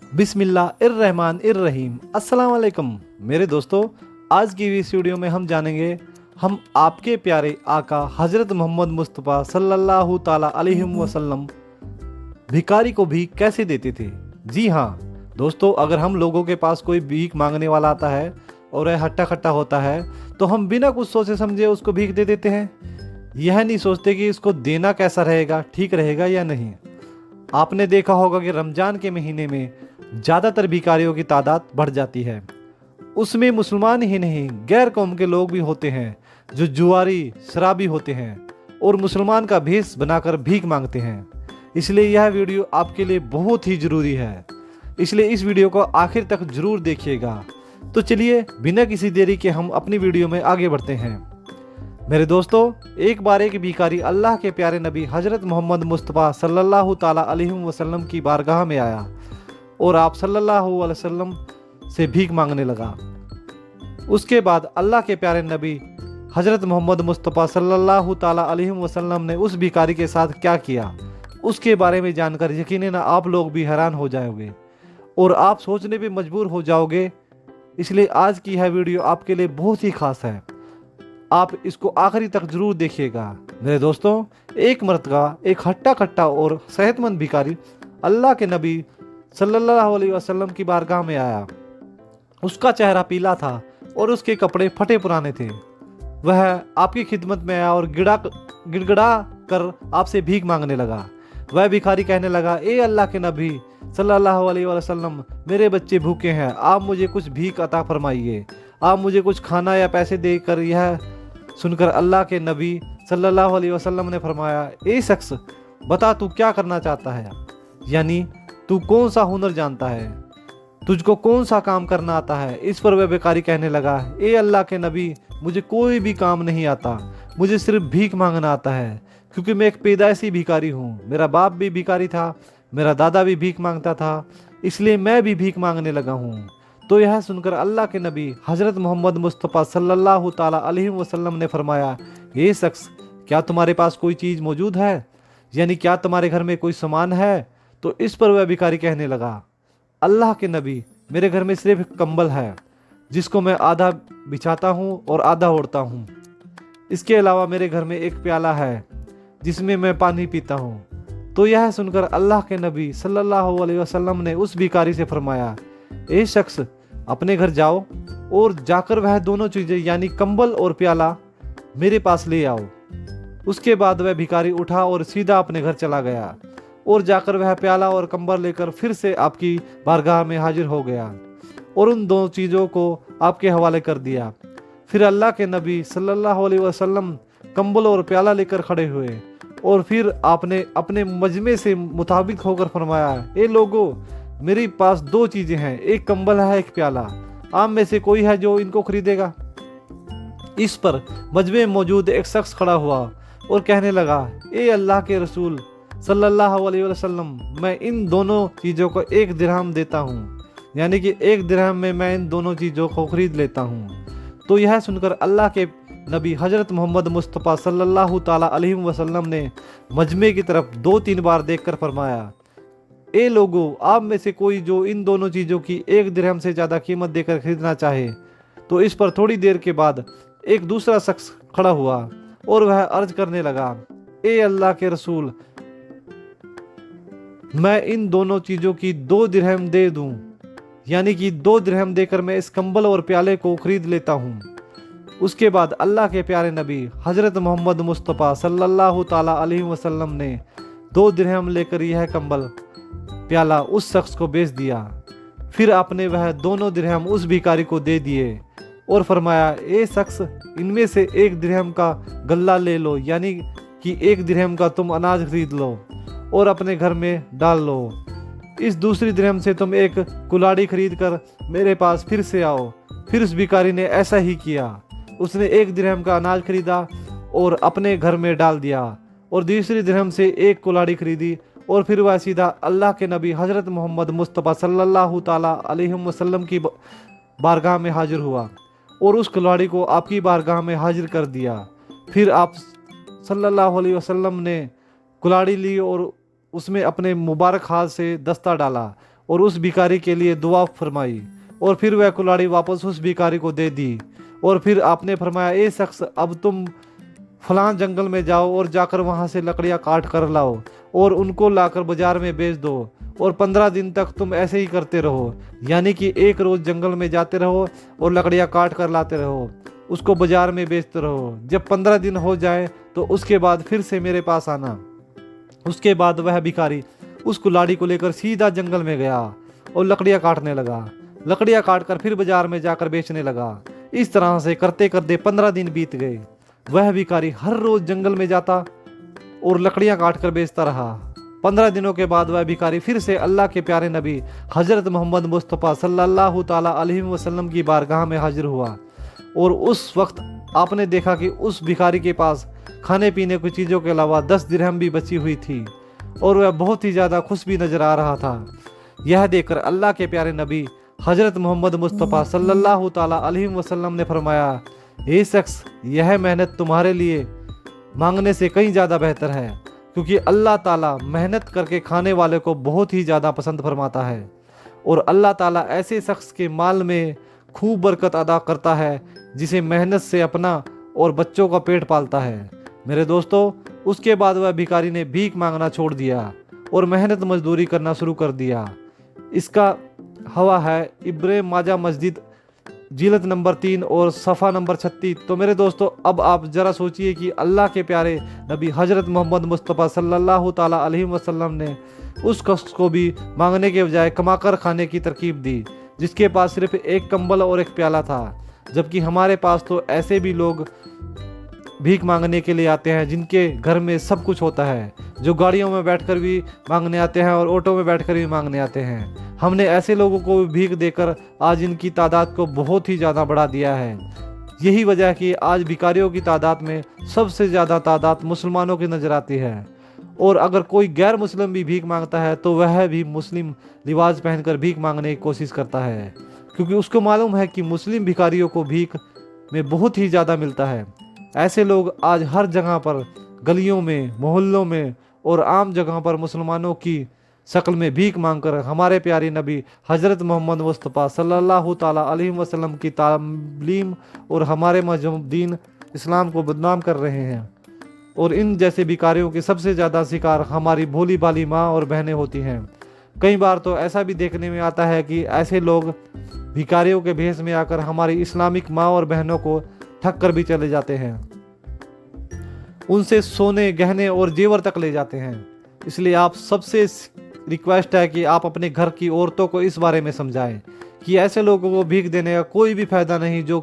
बिस्मिल्लाहिर्रहमानिर्रहीम। अस्सलाम वालेकुम मेरे दोस्तों, आज की इस वीडियो में हम जानेंगे हम आपके प्यारे आका हज़रत मोहम्मद मुस्तफ़ा सल्लल्लाहु ताला अलैहि वसल्लम भिखारी को भीख कैसे देते थे। जी हाँ दोस्तों, अगर हम लोगों के पास कोई भीख मांगने वाला आता है और वह हट्टा खट्टा होता है तो हम बिना कुछ सोचे समझे उसको भीख दे देते हैं। यह नहीं सोचते कि इसको देना कैसा रहेगा, ठीक रहेगा या नहीं। आपने देखा होगा कि रमज़ान के महीने में ज़्यादातर भिखारियों की तादाद बढ़ जाती है। उसमें मुसलमान ही नहीं, गैर कौम के लोग भी होते हैं जो जुआरी शराबी होते हैं और मुसलमान का भेष बनाकर भीख मांगते हैं। इसलिए यह वीडियो आपके लिए बहुत ही ज़रूरी है, इसलिए इस वीडियो को आखिर तक ज़रूर देखिएगा। तो चलिए बिना किसी देरी के हम अपनी वीडियो में आगे बढ़ते हैं। मेरे दोस्तों, एक बार एक भिखारी अल्लाह के प्यारे नबी हज़रत मोहम्मद मुस्तफ़ा सल्लल्लाहु ताला अलैहि वसल्लम की बारगाह में आया और आप सल्लल्लाहु अलैहि वसल्लम से भीख मांगने लगा। उसके बाद अल्लाह के प्यारे नबी हज़रत मोहम्मद मुस्तफ़ा सल्लल्लाहु ताला अलैहि वसल्लम ने उस भिखारी के साथ क्या किया, उसके बारे में जानकर यकीनन आप लोग भी हैरान हो जाओगे और आप सोचने पे मजबूर हो जाओगे। इसलिए आज की यह वीडियो आपके लिए बहुत ही खास है, आप इसको आखिरी तक जरूर देखिएगा। मेरे दोस्तों, एक मर्तबा एक हट्टा कट्टा और सेहतमंद भिखारी अल्लाह के नबी सल्लल्लाहु अलैहि वसल्लम की बारगाह में आया। उसका चेहरा पीला था और उसके कपड़े फटे पुराने थे। वह आपकी खिदमत में आया और गिड़गिड़ा कर आपसे भीख मांगने लगा। वह भिखारी कहने लगा, ए अल्लाह के नबी सल्लल्लाहु अलैहि वसल्लम, मेरे बच्चे भूखे हैं, आप मुझे कुछ भीख अता फरमाइए, आप मुझे कुछ खाना या पैसे देकर। यह सुनकर अल्लाह के नबी सल्लल्लाहु अलैहि वसल्लम ने फरमाया, ए शख्स, बता तू क्या करना चाहता है, यानी तू कौन सा हुनर जानता है, तुझको कौन सा काम करना आता है। इस पर वह भिखारी कहने लगा, ए अल्लाह के नबी, मुझे कोई भी काम नहीं आता, मुझे सिर्फ भीख मांगना आता है, क्योंकि मैं एक पैदाइशी भिखारी हूँ। मेरा बाप भी भिखारी था, मेरा दादा भी भीख मांगता था, इसलिए मैं भी भीख मांगने लगा हूँ। तो यह सुनकर अल्लाह के नबी हज़रत मोहम्मद मुस्तफ़ा सल्लल्लाहु ताला अलैहि वसल्लम ने फरमाया, ये शख्स, क्या तुम्हारे पास कोई चीज़ मौजूद है, यानी क्या तुम्हारे घर में कोई सामान है। तो इस पर वह भिखारी कहने लगा, अल्लाह के नबी, मेरे घर में सिर्फ कंबल है जिसको मैं आधा बिछाता हूँ और आधा ओढ़ता हूँ। इसके अलावा मेरे घर में एक प्याला है जिसमें मैं पानी पीता हूँ। तो यह सुनकर अल्लाह के नबी सल्लल्लाहु अलैहि वसल्लम ने उस भिखारी से फरमाया, ए शख्स, अपने घर जाओ और जाकर वह दोनों चीज़ें यानी कंबल और प्याला मेरे पास ले आओ। उसके बाद वह भिखारी उठा और सीधा अपने घर चला गया और जाकर वह प्याला और कंबल लेकर फिर से आपकी बारगाह में हाजिर हो गया और उन दोनों चीज़ों को आपके हवाले कर दिया। फिर अल्लाह के नबी सल्लल्लाहु अलैहि वसल्लम कंबल और प्याला लेकर खड़े हुए और फिर आपने अपने मजमे से मुताबिक होकर फरमाया, ए लोगों, मेरे पास दो चीज़ें हैं, एक कंबल है, एक प्याला, आप में से कोई है जो इनको खरीदेगा। इस पर मजमे में मौजूद एक शख्स खड़ा हुआ और कहने लगा, ए अल्लाह के रसूल सल्लल्लाहु अलैहि वसल्लम, मैं इन दोनों चीज़ों को 1 दिरहम देता हूँ, यानी कि 1 दिरहम में मैं इन दोनों चीज़ों को खरीद लेता हूँ। तो यह सुनकर अल्लाह के नबी हज़रत मोहम्मद मुस्तफ़ा सल्लल्लाहु ताला अलैहि वसल्लम ने मजमे की तरफ 2-3 बार देखकर फरमाया, ए लोगों, आप में से कोई जो इन दोनों चीज़ों की 1 दिरहम से ज़्यादा कीमत देकर खरीदना चाहे। तो इस पर थोड़ी देर के बाद एक दूसरा शख्स खड़ा हुआ और वह अर्ज करने लगा, ए अल्लाह के रसूल, मैं इन दोनों चीज़ों की 2 दिरहम दे दूं, यानी कि 2 दिरहम देकर मैं इस कंबल और प्याले को खरीद लेता हूँ। उसके बाद अल्लाह के प्यारे नबी हज़रत मोहम्मद मुस्तफ़ा सल्लल्लाहु ताला अलैहि वसल्लम ने 2 दिरहम लेकर यह कंबल प्याला उस शख्स को बेच दिया। फिर आपने वह दोनों दिरहम उस भिखारी को दे दिए और फरमाया, ए शख्स, इनमें से 1 दिरहम का गल्ला ले लो, यानी कि 1 दिरहम का तुम अनाज खरीद लो और अपने घर में डाल लो। इस दूसरी दिरहम से तुम एक कुल्हाड़ी खरीद कर मेरे पास फिर से आओ। फिर उस भिखारी ने ऐसा ही किया, उसने 1 दिरहम का अनाज खरीदा और अपने घर में डाल दिया और दूसरी दिरहम से एक कुल्हाड़ी खरीदी और फिर वह सीधा अल्लाह के नबी हज़रत मोहम्मद मुस्तफ़ा सल्लल्लाहु ताला अलैहि वसल्लम की बारगाह में हाजिर हुआ और उस कुल्हाड़ी को आपकी बारगाह में हाजिर कर दिया। फिर आप सल्लल्लाहु अलैहि वसल्लम ने कुल्हाड़ी ली और उसमें अपने मुबारक हाथ से दस्ता डाला और उस भिखारी के लिए दुआ फरमाई और फिर वह कुल्हाड़ी वापस उस भिखारी को दे दी। और फिर आपने फरमाया, ए शख्स, अब तुम फलां जंगल में जाओ और जाकर वहाँ से लकड़ियाँ काट कर लाओ और उनको लाकर बाजार में बेच दो और 15 दिन तक तुम ऐसे ही करते रहो। यानी कि एक रोज़ जंगल में जाते रहो और लकड़ियाँ काट कर लाते रहो, उसको बाजार में बेचते रहो। जब 15 दिन हो जाए तो उसके बाद फिर से मेरे पास आना। उसके बाद वह भिखारी उस कुल्हाड़ी को लेकर सीधा जंगल में गया और लकड़ियाँ काटने लगा। लकड़ियाँ काट कर फिर बाजार में जाकर बेचने लगा। इस तरह से करते करते 15 दिन बीत गए। वह भिखारी हर रोज जंगल में जाता और लकड़ियाँ काट कर बेचता रहा। 15 दिनों के बाद वह भिखारी फिर से अल्लाह के प्यारे नबी हजरत मोहम्मद मुस्तफ़ा सल्लल्लाहु ताला अलैहि वसल्लम की बारगाह में हाजिर हुआ। और उस वक्त आपने देखा कि उस भिखारी के पास खाने पीने की चीज़ों के अलावा 10 दिरहम भी बची हुई थी और वह बहुत ही ज़्यादा खुश भी नजर आ रहा था। यह देखकर अल्लाह के प्यारे नबी हजरत मोहम्मद मुस्तफ़ा सल्लल्लाहु ताला अलैहि वसल्लम ने फरमाया, ये शख्स, यह मेहनत तुम्हारे लिए मांगने से कहीं ज़्यादा बेहतर है, क्योंकि अल्लाह ताला मेहनत करके खाने वाले को बहुत ही ज़्यादा पसंद फरमाता है और अल्लाह ताला ऐसे शख्स के माल में खूब बरकत अदा करता है जिसे मेहनत से अपना और बच्चों का पेट पालता है। मेरे दोस्तों, उसके बाद वह भिखारी ने भीख मांगना छोड़ दिया और मेहनत मजदूरी करना शुरू कर दिया। इसका हवा है इब्ने माजा मस्जिद जिल्द नंबर 3 और सफ़ा नंबर 36। तो मेरे दोस्तों, अब आप ज़रा सोचिए कि अल्लाह के प्यारे नबी हजरत मोहम्मद मुस्तफ़ा सल्लल्लाहु ताला अलैहि वसल्लम ने उस शख्स को भी मांगने के बजाय कमाकर खाने की तरकीब दी, जिसके पास सिर्फ एक कंबल और एक प्याला था। जबकि हमारे पास तो ऐसे भी लोग भीख मांगने के लिए आते हैं जिनके घर में सब कुछ होता है, जो गाड़ियों में बैठकर भी मांगने आते हैं और ऑटो में बैठकर भी मांगने आते हैं। हमने ऐसे लोगों को भीख देकर आज इनकी तादाद को बहुत ही ज़्यादा बढ़ा दिया है। यही वजह है कि आज भिखारियों की तादाद में सबसे ज़्यादा तादाद मुसलमानों की नज़र आती है। और अगर कोई गैर मुस्लिम भी भीख मांगता है तो वह भी मुस्लिम लिबास पहनकर भीख मांगने की कोशिश करता है, क्योंकि उसको मालूम है कि मुस्लिम भिखारियों को भीख में बहुत ही ज़्यादा मिलता है। ऐसे लोग आज हर जगह पर, गलियों में, मोहल्लों में और आम जगह पर मुसलमानों की शक्ल में भीख मांगकर हमारे प्यारे नबी हजरत मोहम्मद मुस्तफ़ा सल्लल्लाहु ताला अलैहि वसल्लम की तालीम और हमारे मजहब दीन इस्लाम को बदनाम कर रहे हैं। और इन जैसे भिखारियों के सबसे ज़्यादा शिकार हमारी भोली भाली माँ और बहनें होती हैं। कई बार तो ऐसा भी देखने में आता है कि ऐसे लोग भिखारियों के भेष में आकर हमारी इस्लामिक माँ और बहनों को ठग कर भी चले जाते हैं, उनसे सोने, गहने और जेवर तक ले जाते हैं। इसलिए आप सबसे रिक्वेस्ट है कि आप अपने घर की औरतों को इस बारे में समझाएं कि ऐसे लोगों को भीख देने का कोई भी फायदा नहीं जो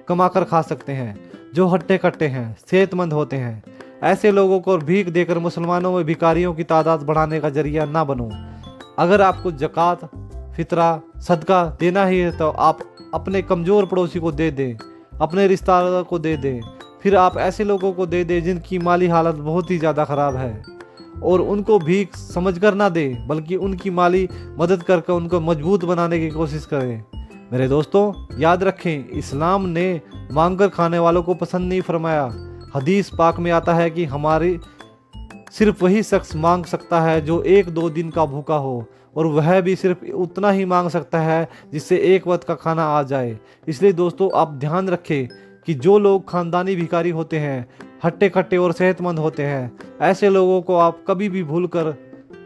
कमाकर खा सकते हैं, जो हट्टे कट्टे हैं, सेहतमंद होते हैं। ऐसे लोगों को भीख देकर मुसलमानों में भिखारियों की तादाद बढ़ाने का जरिया ना बनो। अगर आपको ज़कात, फितरा, सदका देना ही है तो आप अपने कमज़ोर पड़ोसी को दे दें, अपने रिश्तेदारों को दे दें। फिर आप ऐसे लोगों को दे दें जिनकी माली हालत बहुत ही ज़्यादा ख़राब है, और उनको भीख समझकर ना दे, बल्कि उनकी माली मदद करके उनको मजबूत बनाने की कोशिश करें। मेरे दोस्तों, याद रखें, इस्लाम ने मांगकर खाने वालों को पसंद नहीं फरमाया। हदीस पाक में आता है कि हमारी सिर्फ वही शख्स मांग सकता है जो 1-2 दिन का भूखा हो, और वह भी सिर्फ उतना ही मांग सकता है जिससे एक वक्त का खाना आ जाए। इसलिए दोस्तों, आप ध्यान रखें कि जो लोग खानदानी भिखारी होते हैं, हट्टे कट्टे और सेहतमंद होते हैं, ऐसे लोगों को आप कभी भी भूल कर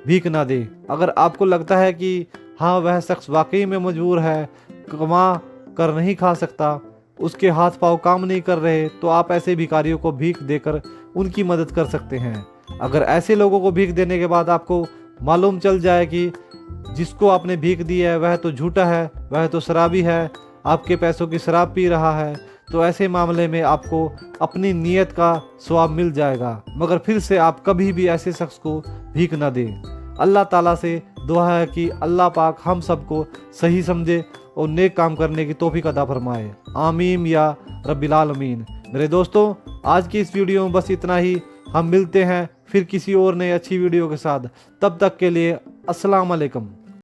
भीख ना दें। अगर आपको लगता है कि हाँ, वह शख्स वाकई में मजबूर है, कमा कर नहीं खा सकता, उसके हाथ पाँव काम नहीं कर रहे, तो आप ऐसे भिखारियों को भीख देकर उनकी मदद कर सकते हैं। अगर ऐसे लोगों को भीख देने के बाद आपको मालूम चल जाए कि जिसको आपने भीख दी है वह तो झूठा है, वह तो शराबी है, आपके पैसों की शराब पी रहा है, तो ऐसे मामले में आपको अपनी नीयत का सवाब मिल जाएगा। मगर फिर से आप कभी भी ऐसे शख्स को भीख न दें। अल्लाह ताला से दुआ है कि अल्लाह पाक हम सबको सही समझे और नेक काम करने की तौफीक अता फरमाए। आमीन या रब्बिल आलमीन। मेरे दोस्तों, आज की इस वीडियो में बस इतना ही। हम मिलते हैं फिर किसी और नई अच्छी वीडियो के साथ। तब तक के लिए अस्सलाम वालेकुम।